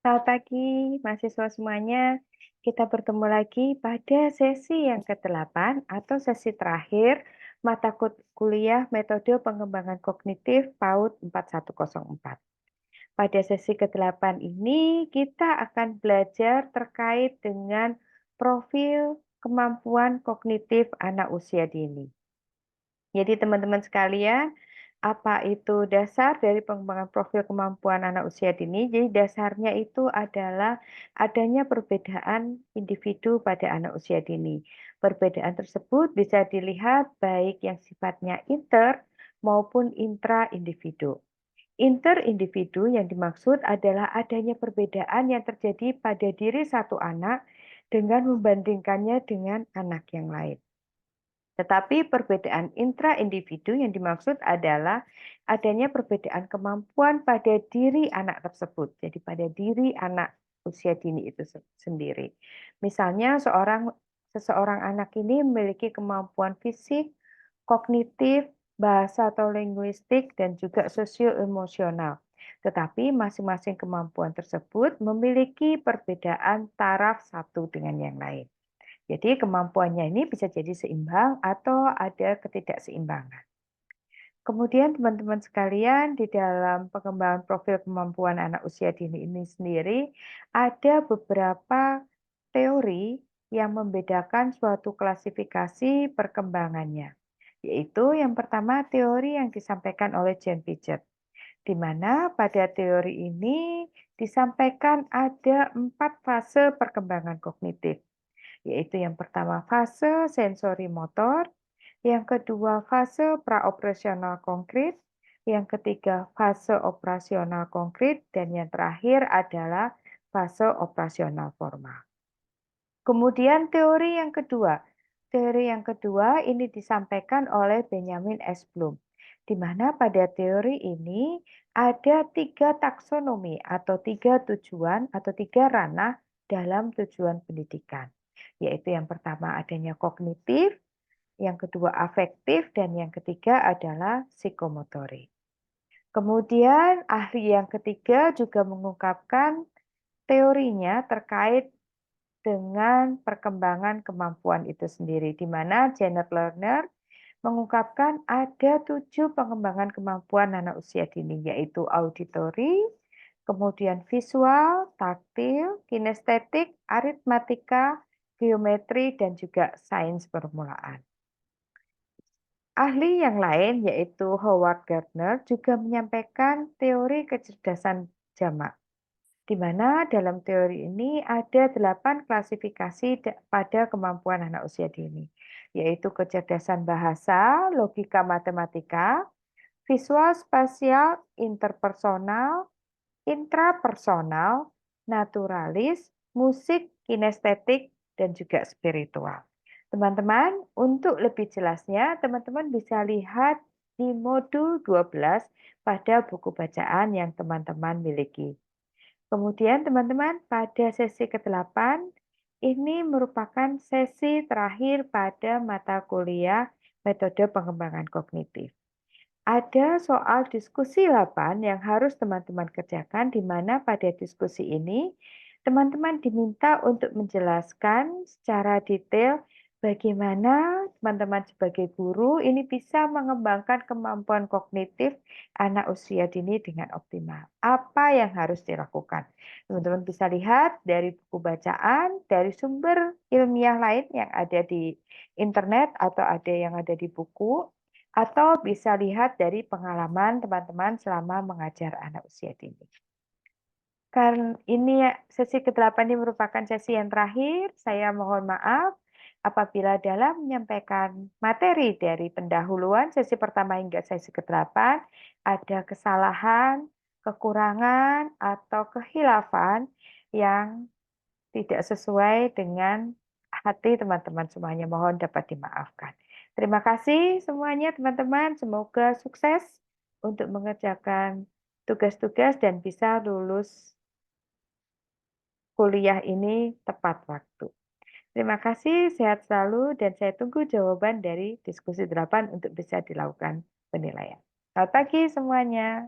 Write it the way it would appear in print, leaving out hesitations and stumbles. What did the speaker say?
Selamat pagi, mahasiswa semuanya. Kita bertemu lagi pada sesi yang ke-8 atau sesi terakhir mata kuliah Metode Pengembangan Kognitif PAUD 4104. Pada sesi ke-8 ini, kita akan belajar terkait dengan profil kemampuan kognitif anak usia dini. Jadi teman-teman sekalian, apa itu dasar dari pengembangan profil kemampuan anak usia dini? Jadi dasarnya itu adalah adanya perbedaan individu pada anak usia dini. Perbedaan tersebut bisa dilihat baik yang sifatnya inter maupun intra individu. Inter individu yang dimaksud adalah adanya perbedaan yang terjadi pada diri satu anak dengan membandingkannya dengan anak yang lain. Tetapi perbedaan intra-individu yang dimaksud adalah adanya perbedaan kemampuan pada diri anak tersebut. Jadi pada diri anak usia dini itu sendiri. Misalnya seseorang anak ini memiliki kemampuan fisik, kognitif, bahasa atau linguistik, dan juga sosio-emosional. Tetapi masing-masing kemampuan tersebut memiliki perbedaan taraf satu dengan yang lain. Jadi kemampuannya ini bisa jadi seimbang atau ada ketidakseimbangan. Kemudian teman-teman sekalian, di dalam pengembangan profil kemampuan anak usia dini ini sendiri, ada beberapa teori yang membedakan suatu klasifikasi perkembangannya. Yaitu yang pertama teori yang disampaikan oleh Jane Piaget, di mana pada teori ini disampaikan ada 4 fase perkembangan kognitif, yaitu yang pertama fase sensori motor, yang kedua fase praoperasional konkret, yang ketiga fase operasional konkret, dan yang terakhir adalah fase operasional formal. Kemudian teori yang kedua ini disampaikan oleh Benjamin S. Bloom, di mana pada teori ini ada 3 taksonomi atau 3 tujuan atau 3 ranah dalam tujuan pendidikan. Yaitu yang pertama adanya kognitif, yang kedua afektif, dan yang ketiga adalah psikomotorik. Kemudian ahli yang ketiga juga mengungkapkan teorinya terkait dengan perkembangan kemampuan itu sendiri, di mana Janet Lerner mengungkapkan ada 7 pengembangan kemampuan anak usia dini, yaitu auditory, kemudian visual, taktil, kinestetik, aritmatika, geometri, dan juga sains permulaan. Ahli yang lain yaitu Howard Gardner juga menyampaikan teori kecerdasan jamak, di mana dalam teori ini ada 8 klasifikasi pada kemampuan anak usia dini, yaitu kecerdasan bahasa, logika matematika, visual spasial, interpersonal, intrapersonal, naturalis, musik, kinestetik, dan juga spiritual. Teman-teman, untuk lebih jelasnya, teman-teman bisa lihat di modul 12 pada buku bacaan yang teman-teman miliki. Kemudian teman-teman, pada sesi ke-8, ini merupakan sesi terakhir pada mata kuliah metode pengembangan kognitif. Ada soal diskusi 8 yang harus teman-teman kerjakan, di mana pada diskusi ini teman-teman diminta untuk menjelaskan secara detail bagaimana teman-teman sebagai guru ini bisa mengembangkan kemampuan kognitif anak usia dini dengan optimal. Apa yang harus dilakukan? Teman-teman bisa lihat dari buku bacaan, dari sumber ilmiah lain yang ada di internet atau ada yang ada di buku, atau bisa lihat dari pengalaman teman-teman selama mengajar anak usia dini. Karena ini sesi ke-8 ini merupakan sesi yang terakhir, saya mohon maaf apabila dalam menyampaikan materi dari pendahuluan sesi pertama hingga sesi ke-8 ada kesalahan, kekurangan, atau kehilafan yang tidak sesuai dengan hati teman-teman semuanya. Mohon dapat dimaafkan. Terima kasih semuanya teman-teman. Semoga sukses untuk mengerjakan tugas-tugas dan bisa lulus kuliah ini tepat waktu. Terima kasih, sehat selalu, dan saya tunggu jawaban dari diskusi 8 untuk bisa dilakukan penilaian. Selamat pagi semuanya.